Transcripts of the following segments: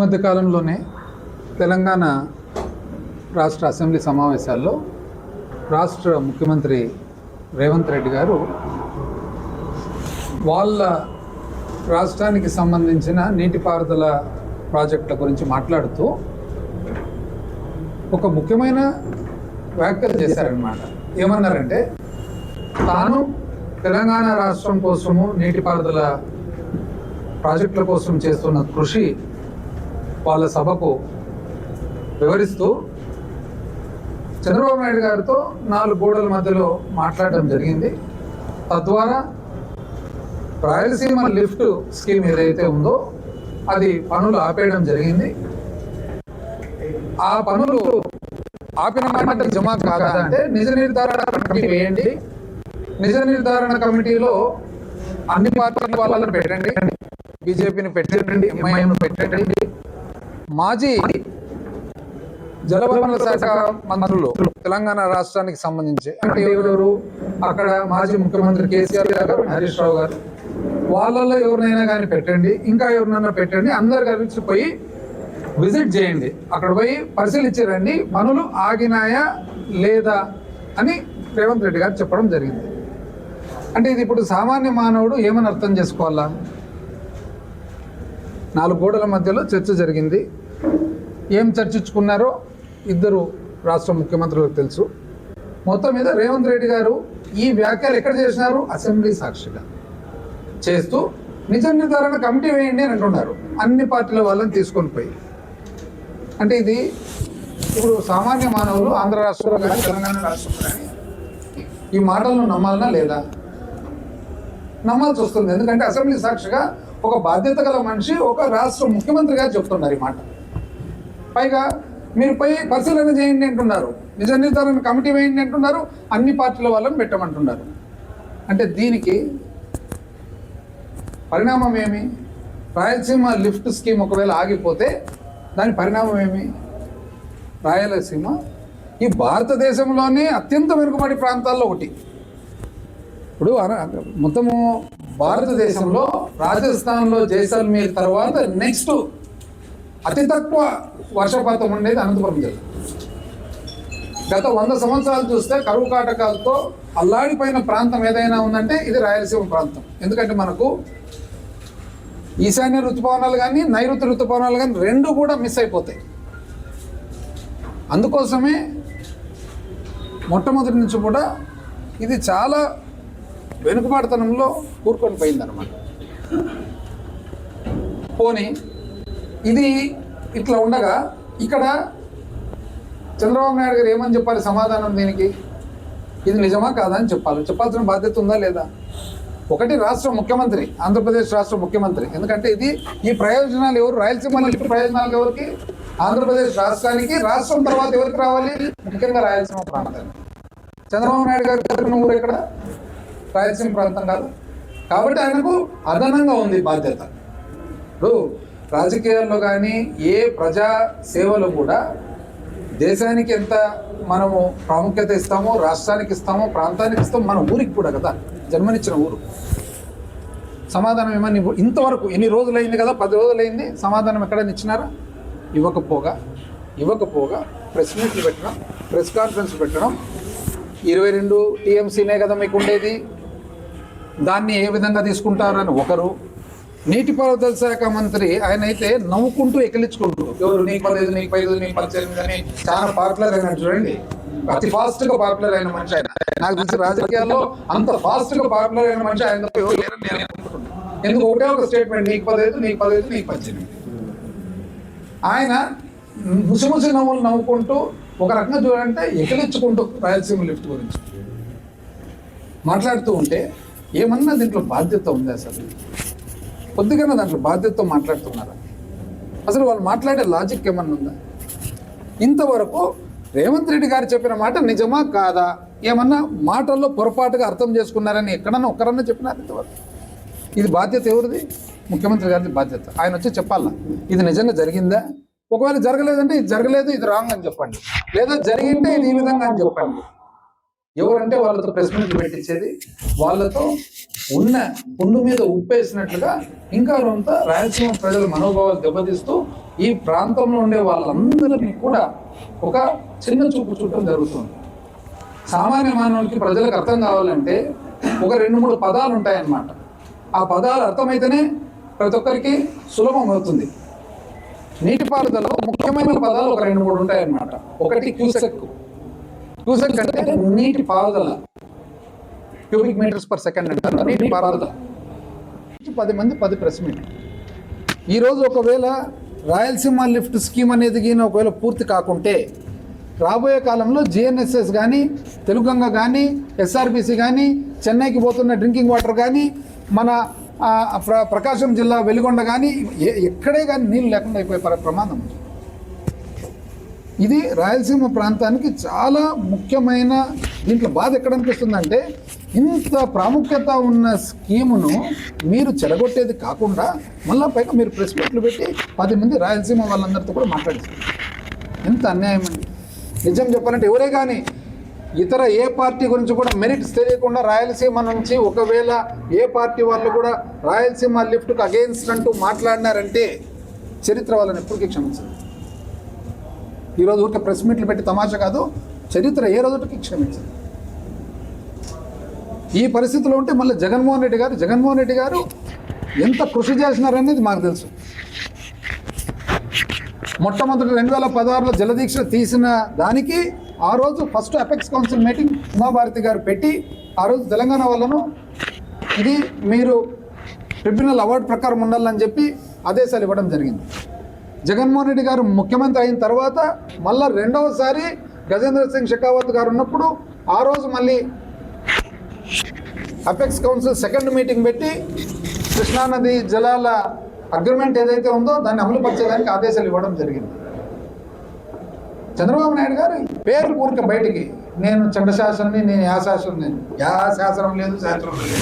మధ్య కాలంలోనే తెలంగాణ రాష్ట్ర అసెంబ్లీ సమావేశాల్లో రాష్ట్ర ముఖ్యమంత్రి రేవంత్ రెడ్డి గారు వాళ్ళ రాష్ట్రానికి సంబంధించిన నీటిపారుదల ప్రాజెక్టుల గురించి మాట్లాడుతూ ఒక ముఖ్యమైన వ్యాఖ్యలు చేశారనమాట. ఏమన్నారంటే, తాను తెలంగాణ రాష్ట్రం కోసము నీటిపారుదల ప్రాజెక్టుల కోసం చేస్తున్న కృషి వాళ్ళ సభకు వివరిస్తూ చంద్రబాబు నాయుడు గారితో 4 గోడల మధ్యలో మాట్లాడడం జరిగింది. తద్వారా రాయలసీమ లిఫ్ట్ స్కీమ్ ఏదైతే ఉందో అది పనులు ఆపేయడం జరిగింది. ఆ పనులు ఆపిన మాట జమా కాదంటే నిజ నిర్ధారణ కమిటీ వేయండి. నిజ నిర్ధారణ కమిటీలో అన్ని పార్టీల వాళ్ళని పెట్టండి, బీజేపీని పెట్టండి, ఎంఐఎంను పెట్టండి, మాజీ జలవనరుల శాఖ మంత్రులు తెలంగాణ రాష్ట్రానికి సంబంధించి అంటే ఎవరెవరు అక్కడ మాజీ ముఖ్యమంత్రి కేసీఆర్ గారు, హరీష్ రావు గారు, వాళ్ళల్లో ఎవరినైనా కానీ పెట్టండి, ఇంకా ఎవరినైనా పెట్టండి, అందరు కలిసి పోయి విజిట్ చేయండి, అక్కడ పోయి పరిశీలించి రండి, పనులు ఆగినాయా లేదా అని రేవంత్ రెడ్డి గారు చెప్పడం జరిగింది. అంటే ఇది ఇప్పుడు సామాన్య మానవుడు ఏమని అర్థం చేసుకోవాలా? 4 గోడల మధ్యలో చర్చ జరిగింది. ఏం చర్చించుకున్నారో ఇద్దరు రాష్ట్ర ముఖ్యమంత్రులకు తెలుసు. మొత్తం మీద రేవంత్ రెడ్డి గారు ఈ వ్యాఖ్యలు ఎక్కడ చేసినారు? అసెంబ్లీ సాక్షిగా చేస్తూ నిజ నిర్ధారణ కమిటీ వేయండి అని అంటున్నారు, అన్ని పార్టీల వాళ్ళని తీసుకొని పోయి. అంటే ఇది ఇప్పుడు సామాన్య మానవులు ఆంధ్ర రాష్ట్రంలో కానీ తెలంగాణ రాష్ట్రంలో కానీ ఈ మాటలను నమ్మాలనా లేదా? నమ్మాల్సి వస్తుంది. ఎందుకంటే అసెంబ్లీ సాక్షిగా ఒక బాధ్యత గల మనిషి ఒక రాష్ట్ర ముఖ్యమంత్రిగా చెప్తున్నారు ఈ మాట. పైగా మీరు పోయి పరిశీలన చేయండి అంటున్నారు, నిజ నిర్ధారణ కమిటీ వేయండి అంటున్నారు, అన్ని పార్టీల వాళ్ళని పెట్టమంటున్నారు. అంటే దీనికి పరిణామం ఏమి? రాయలసీమ లిఫ్ట్ స్కీమ్ ఒకవేళ ఆగిపోతే దాని పరిణామం ఏమి? రాయలసీమ ఈ భారతదేశంలోనే అత్యంత వెనుకబడి ప్రాంతాల్లో ఒకటి. ఇప్పుడు మొత్తము భారతదేశంలో రాజస్థాన్లో జైసల్మేర్ తర్వాత నెక్స్ట్ అతి తక్కువ వర్షపాతం ఉండేది అనంతపురం జిల్లా. గత 100 సంవత్సరాలు చూస్తే కరువు కాటకాలతో అల్లాడిపోయిన ప్రాంతం ఏదైనా ఉందంటే ఇది రాయలసీమ ప్రాంతం. ఎందుకంటే మనకు ఈశాన్య ఋతుపవనాలు కానీ నైరుతి ఋతుపవనాలు కానీ 2 కూడా మిస్ అయిపోతాయి. అందుకోసమే మొట్టమొదటి నుంచి కూడా ఇది చాలా వెనుకబాటుతనంలో కూరుకొని పోయిందన్నమాట. పోనీ ఇది ఇట్లా ఉండగా ఇక్కడ చంద్రబాబు నాయుడు గారు ఏమని చెప్పాలి సమాధానం దీనికి? ఇది నిజమా కాదా అని చెప్పాలి. చెప్పాల్సిన బాధ్యత ఉందా లేదా? ఒకటి రాష్ట్ర ముఖ్యమంత్రి, ఆంధ్రప్రదేశ్ రాష్ట్ర ముఖ్యమంత్రి. ఎందుకంటే ఇది ఈ ప్రయోజనాలు ఎవరు? రాయలసీమ లిఫ్ట్ ప్రయోజనాలు ఎవరికి? ఆంధ్రప్రదేశ్ రాష్ట్రానికి. రాష్ట్రం తర్వాత ఎవరికి రావాలి? ముఖ్యంగా రాయలసీమ ప్రాంతానికి. చంద్రబాబు నాయుడు గారు ఊరు ఎక్కడ? రాయలసీమ ప్రాంతం కాదు. కాబట్టి ఆయనకు అదనంగా ఉంది బాధ్యత. ఇప్పుడు రాజకీయాల్లో కానీ ఏ ప్రజా సేవలు కూడా దేశానికి ఎంత మనము ప్రాముఖ్యత ఇస్తామో, రాష్ట్రానికి ఇస్తామో, ప్రాంతానికి ఇస్తామో, మన ఊరికి కూడా కదా, జన్మనిచ్చిన ఊరు. సమాధానం ఏమని ఇంతవరకు ఎన్ని రోజులైంది కదా, 10 రోజులైంది, సమాధానం ఎక్కడైనా ఇచ్చినారా? ఇవ్వకపోగా ప్రెస్ మీట్లు పెట్టడం, ప్రెస్ కాన్ఫరెన్స్ పెట్టడం. 22 టీఎంసీనే కదా మీకు ఉండేది, దాన్ని ఏ విధంగా తీసుకుంటారని ఒకరు. నీటిపారుదల శాఖ మంత్రి ఆయన అయితే నవ్వుకుంటూ ఎక్కిలించుకుంటూ ఎవరు నీకు 15, నీకు 15, నీకు 18 అని చాలా పాపులర్ అయినా చూడండి. అతి ఫాస్ట్గా పాపులర్ అయిన మనిషి ఆయన. నాకు తెలిసి రాజకీయాల్లో అంత ఫాస్ట్గా పాపులర్ అయిన మనిషి ఆయన ఎవరు లేరని నేను అనుకుంటున్నాను. ఎందుకు ఒకటే ఒక స్టేట్మెంట్, నీకు 15, నీకు 15, నీకు 18. ఆయన ముసిముసి నవ్వులు నవ్వుకుంటూ ఒక రకంగా చూడాలంటే ఎక్కిలించుకుంటూ రాయలసీమ లిఫ్ట్ గురించి మాట్లాడుతూ ఉంటే ఏమన్నా దీంట్లో బాధ్యత ఉంది? అసలు కొద్దిగా దాంట్లో బాధ్యతతో మాట్లాడుతున్నారా? అసలు వాళ్ళు మాట్లాడే లాజిక్ ఏమన్నా ఉందా? ఇంతవరకు రేవంత్ రెడ్డి గారు చెప్పిన మాట నిజమా కాదా? ఏమన్నా మాటల్లో పొరపాటుగా అర్థం చేసుకున్నారని ఎక్కడన్నా ఒక్కరన్నా చెప్పినారు ఇంతవరకు? ఇది బాధ్యత ఎవరిది? ముఖ్యమంత్రి గారిది బాధ్యత. ఆయన వచ్చి చెప్పాలా ఇది నిజంగా జరిగిందా? ఒకవేళ జరగలేదంటే ఇది జరగలేదు, ఇది రాంగ్ అని చెప్పండి, లేదా జరిగింటే ఇది ఈ విధంగా అని చెప్పండి. ఎవరంటే వాళ్ళతో ప్రెస్ మీట్ పెట్టించేది, వాళ్ళతో ఉన్న పుండు మీద ఉప్పేసినట్లుగా ఇంకా కొంత రాయలసీమ ప్రజల మనోభావాలు దెబ్బతీస్తూ ఈ ప్రాంతంలో ఉండే వాళ్ళందరినీ కూడా ఒక చిన్న చూపు చూడటం జరుగుతుంది. సామాన్య మానవునికి ప్రజలకు అర్థం కావాలంటే ఒక 2-3 పదాలు ఉంటాయన్నమాట. ఆ పదాలు అర్థమైతేనే ప్రతి ఒక్కరికి సులభం అవుతుంది. నీటిపారుదలలో ముఖ్యమైన పదాలు ఒక 2-3 ఉంటాయన్నమాట. ఒకటి క్యూసెక్. క్యూసెక్ అంటే నీటి పారుదల, క్యూబిక్ మీటర్స్ పర్ సెకండ్ అంటారు. నీటి పారుదల 10 మంది 10 ప్రెస్ మీట్. ఈరోజు ఒకవేళ రాయలసీమ లిఫ్ట్ స్కీమ్ అనేది ఒకవేళ పూర్తి కాకుంటే రాబోయే కాలంలో జిఎన్ఎస్ఎస్ కానీ, తెలుగంగ కానీ, ఎస్ఆర్బిసి కానీ, చెన్నైకి పోతున్న డ్రింకింగ్ వాటర్ కానీ, మన ప్రకాశం జిల్లా వెలిగొండ కానీ ఎక్కడే కానీ నీళ్ళు లేకుండా అయిపోయే ప్రమాదం. ఇది రాయలసీమ ప్రాంతానికి చాలా ముఖ్యమైన. దీంట్లో బాధ ఎక్కడ అనిపిస్తుందంటే ఇంత ప్రాముఖ్యత ఉన్న స్కీమును మీరు చెడగొట్టేది కాకుండా మళ్ళీ పైగా మీరు ప్రెస్ మీట్లు పెట్టి 10 మంది రాయలసీమ వాళ్ళందరితో కూడా మాట్లాడుతున్నారు. ఎంత అన్యాయం అండి. నిజం చెప్పాలంటే ఎవరే కానీ ఇతర ఏ పార్టీ గురించి కూడా మెరిట్స్ తెలియకుండా రాయలసీమ నుంచి ఒకవేళ ఏ పార్టీ వాళ్ళు కూడా రాయలసీమ లిఫ్ట్కు అగెయిన్స్ట్ అంటూ మాట్లాడినారంటే చరిత్ర వాళ్ళని ఎప్పటికీ క్షమించదు. ఈరోజు ఊరికే ప్రెస్ మీట్లు పెట్టి తమాషా కాదు, చరిత్ర ఏ రోజుకి క్షమించదు. ఈ పరిస్థితిలో ఉంటే మళ్ళీ జగన్మోహన్ రెడ్డి గారు ఎంత కృషి చేసినారనేది మాకు తెలుసు. మొట్టమొదటి 2016లో జలదీక్ష తీసిన దానికి ఆ రోజు first apex council meeting Uma Bharti గారు పెట్టి ఆ రోజు తెలంగాణ వాళ్ళను ఇది మీరు ట్రిబ్యునల్ అవార్డు ప్రకారం ఉండాలని చెప్పి ఆదేశాలు ఇవ్వడం జరిగింది. జగన్మోహన్ రెడ్డి గారు ముఖ్యమంత్రి అయిన తర్వాత మళ్ళీ రెండవసారి గజేంద్ర సింగ్ షెకావత్ గారు ఉన్నప్పుడు ఆ రోజు మళ్ళీ అపెక్స్ కౌన్సిల్ సెకండ్ మీటింగ్ పెట్టి కృష్ణానది జలాల అగ్రిమెంట్ ఏదైతే ఉందో దాన్ని అమలుపరిచేదానికి ఆదేశాలు ఇవ్వడం జరిగింది. చంద్రబాబు నాయుడు గారు పేరు ఊరిక బయటికి నేను చండశాసనని, నేను యాశాసనం, శాసనం లేదు, శాస్త్రం లేదు.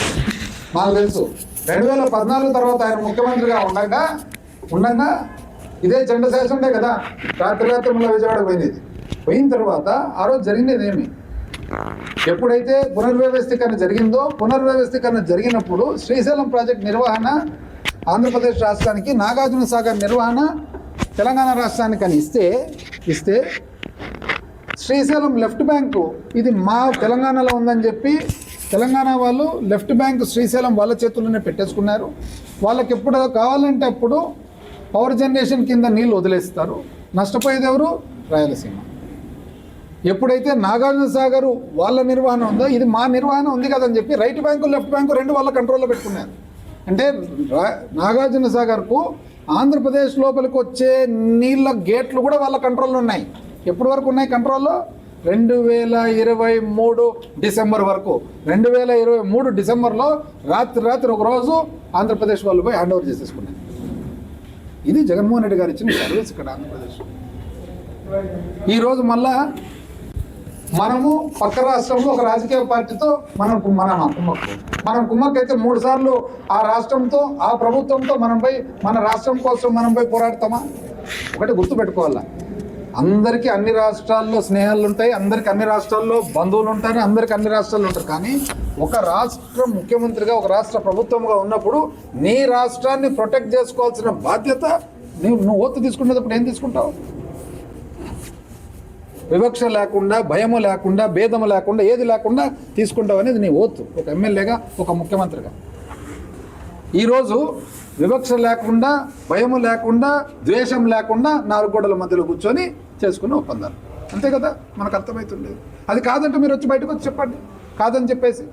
మాకు తెలుసు 2014 తర్వాత ఆయన ముఖ్యమంత్రిగా ఉండగా ఇదే చండశాసనే కదా రాత్రి మళ్ళీ విజయవాడ పోయిన తర్వాత ఆ రోజు జరిగినది ఏమి? ఎప్పుడైతే పునర్వ్యవస్థీకరణ జరిగినప్పుడు శ్రీశైలం ప్రాజెక్ట్ నిర్వహణ ఆంధ్రప్రదేశ్ రాష్ట్రానికి, నాగార్జున సాగర్ నిర్వహణ తెలంగాణ రాష్ట్రానికి అని ఇస్తే శ్రీశైలం లెఫ్ట్ బ్యాంకు ఇది మా తెలంగాణలో ఉందని చెప్పి తెలంగాణ వాళ్ళు లెఫ్ట్ బ్యాంక్ శ్రీశైలం వాళ్ళ చేతుల్లోనే పెట్టేసుకున్నారు. వాళ్ళకి ఎప్పుడు కావాలంటే అప్పుడు పవర్ జనరేషన్ కింద నీళ్ళు వదిలేస్తారు. నష్టపోయేది ఎవరు? రాయలసీమ. ఎప్పుడైతే నాగార్జున సాగర్ వాళ్ళ నిర్వహణ ఉందో ఇది మా నిర్వహణ ఉంది కదని చెప్పి రైట్ బ్యాంకు లెఫ్ట్ బ్యాంకు 2 వాళ్ళ కంట్రోల్లో పెట్టుకున్నారు. అంటే నాగార్జున సాగర్కు ఆంధ్రప్రదేశ్ లోపలికి వచ్చే నీళ్ళ గేట్లు కూడా వాళ్ళ కంట్రోల్లో ఉన్నాయి. ఎప్పటి వరకు ఉన్నాయి కంట్రోల్లో? 2023 డిసెంబర్ వరకు. 2023 డిసెంబర్లో రాత్రి ఒక రోజు ఆంధ్రప్రదేశ్ వాళ్ళు పోయి హ్యాండ్ ఓవర్ చేసేసుకున్నారు. ఇది జగన్మోహన్ రెడ్డి గారు ఇచ్చిన సర్వీస్ ఇక్కడ ఆంధ్రప్రదేశ్. ఈరోజు మళ్ళా మనము పక్క రాష్ట్రంలో ఒక రాజకీయ పార్టీతో మనం కుమ్మక్కు అయితే 3 సార్లు ఆ రాష్ట్రంతో ఆ ప్రభుత్వంతో మన రాష్ట్రం కోసం మనం పోయి పోరాడతామా? ఒకటి గుర్తుపెట్టుకోవాలా, అందరికీ అన్ని రాష్ట్రాల్లో స్నేహాలు ఉంటాయి, అందరికీ అన్ని రాష్ట్రాల్లో బంధువులు ఉంటారు, అందరికీ అన్ని రాష్ట్రాల్లో ఉంటారు. కానీ ఒక రాష్ట్ర ముఖ్యమంత్రిగా ఒక రాష్ట్ర ప్రభుత్వంగా ఉన్నప్పుడు నీ రాష్ట్రాన్ని ప్రొటెక్ట్ చేసుకోవాల్సిన బాధ్యత నువ్వు ఓటు తీసుకునేటప్పుడు ఏం తీసుకుంటావు? వివక్ష లేకుండా, భయము లేకుండా, భేదము లేకుండా, ఏది లేకుండా తీసుకుంటావు అనేది నీ ఓతు ఒక ఎమ్మెల్యేగా, ఒక ముఖ్యమంత్రిగా. ఈరోజు వివక్ష లేకుండా, భయము లేకుండా, ద్వేషం లేకుండా 4 గోడల మధ్యలో కూర్చొని చేసుకున్న ఒప్పందాలు అంతే కదా, మనకు అర్థమవుతుంది. అది కాదంటే మీరు వచ్చి బయటకు వచ్చి చెప్పండి కాదని చెప్పేసి.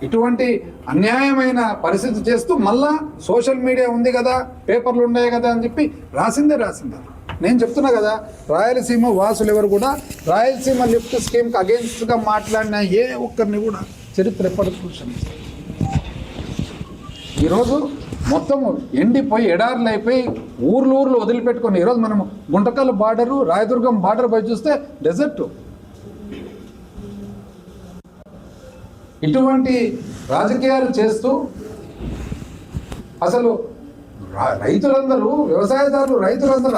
ఇటువంటి అన్యాయమైన పరిస్థితి చేస్తూ మళ్ళా సోషల్ మీడియా ఉంది కదా, పేపర్లు ఉన్నాయి కదా అని చెప్పి రాసిందే. నేను చెప్తున్నా కదా, రాయలసీమ వాసులు ఎవరు కూడా రాయలసీమ లిఫ్ట్ స్కీమ్కి అగెన్స్ట్గా మాట్లాడిన ఏ ఒక్కరిని కూడా చరిత్ర ఎప్పటికీ క్షమించారు. ఈరోజు మొత్తం ఎండిపోయి ఎడార్లు అయిపోయి ఊర్లు వదిలిపెట్టుకొని ఈరోజు మనం గుంటకల్ బార్డరు, రాయదుర్గం బార్డర్ పోయి చూస్తే డెజర్ట్. ఇటువంటి రాజకీయాలు చేస్తూ అసలు రైతులందరూ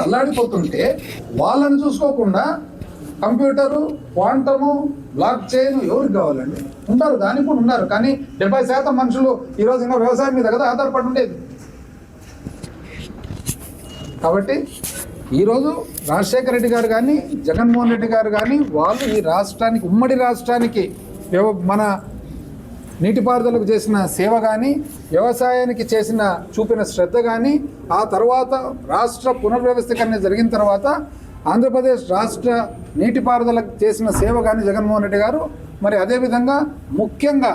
అల్లాడిపోతుంటే వాళ్ళని చూసుకోకుండా కంప్యూటరు, క్వాంటము, బ్లాక్ చైన్ ఎవరికి కావాలండి? ఉంటారు, దానికి కూడా ఉన్నారు. కానీ 70% మనుషులు ఈరోజు ఇంకా వ్యవసాయం మీద కదా ఆధారపడి ఉండేది. కాబట్టి ఈరోజు రాజశేఖర రెడ్డి గారు కానీ జగన్మోహన్ రెడ్డి గారు కానీ వాళ్ళు ఈ రాష్ట్రానికి ఉమ్మడి రాష్ట్రానికి మన నీటిపారుదలకు చేసిన సేవ కానీ వ్యవసాయానికి చూపిన శ్రద్ధ కానీ ఆ తర్వాత రాష్ట్ర పునర్వ్యవస్థీకరణ జరిగిన తర్వాత ఆంధ్రప్రదేశ్ రాష్ట్ర నీటిపారుదలకు చేసిన సేవ కానీ జగన్మోహన్ రెడ్డి గారు మరి అదేవిధంగా ముఖ్యంగా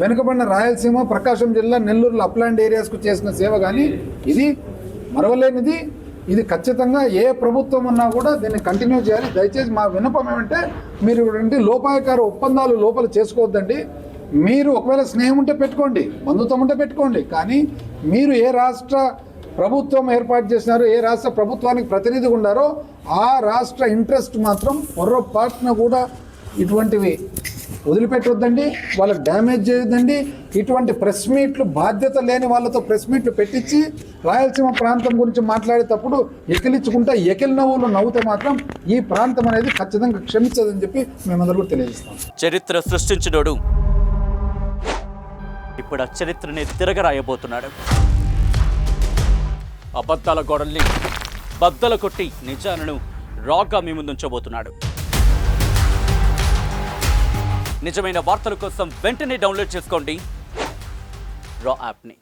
వెనుకబడిన రాయలసీమ ప్రకాశం జిల్లా నెల్లూరు అప్లాండ్ ఏరియాస్కు చేసిన సేవ కానీ ఇది మరవలేనిది. ఇది ఖచ్చితంగా ఏ ప్రభుత్వం ఉన్నా కూడా దీన్ని కంటిన్యూ చేయాలి. దయచేసి మా విన్నపం ఏమంటే మీరు లోపాయకార ఒప్పందాలు లోపల చేసుకోవద్దండి. మీరు ఒకవేళ స్నేహం ఉంటే పెట్టుకోండి, బంధుత్వం ఉంటే పెట్టుకోండి, కానీ మీరు ఏ రాష్ట్ర ప్రభుత్వం ఏర్పాటు చేసినారో ఏ రాష్ట్ర ప్రభుత్వానికి ప్రతినిధిగా ఉండారో ఆ రాష్ట్ర ఇంట్రెస్ట్ మాత్రం పొర్రపాటున కూడా ఇటువంటివి వదిలిపెట్టొద్దండి, వాళ్ళకి డ్యామేజ్ చేయొద్దండి. ఇటువంటి ప్రెస్ మీట్లు బాధ్యత లేని వాళ్ళతో ప్రెస్ మీట్లు పెట్టించి రాయలసీమ ప్రాంతం గురించి మాట్లాడేటప్పుడు ఎకిలించుకుంటా ఎకిలి నవ్వులు నవ్వుతే మాత్రం ఈ ప్రాంతం అనేది ఖచ్చితంగా క్షమించదని చెప్పి మేమందరూ కూడా తెలియజేస్తాం. చరిత్ర సృష్టించినోడు ఇప్పుడు ఆ చరిత్రని తిరగరాయబోతున్నాడు. అబద్ధాల గోడల్ని బద్దలు కొట్టి నిజాలను రాగా మీ ముందుంచబోతున్నాడు. నిజమైన వార్తల కోసం వెంటనే డౌన్లోడ్ చేసుకోండి రా యాప్ని.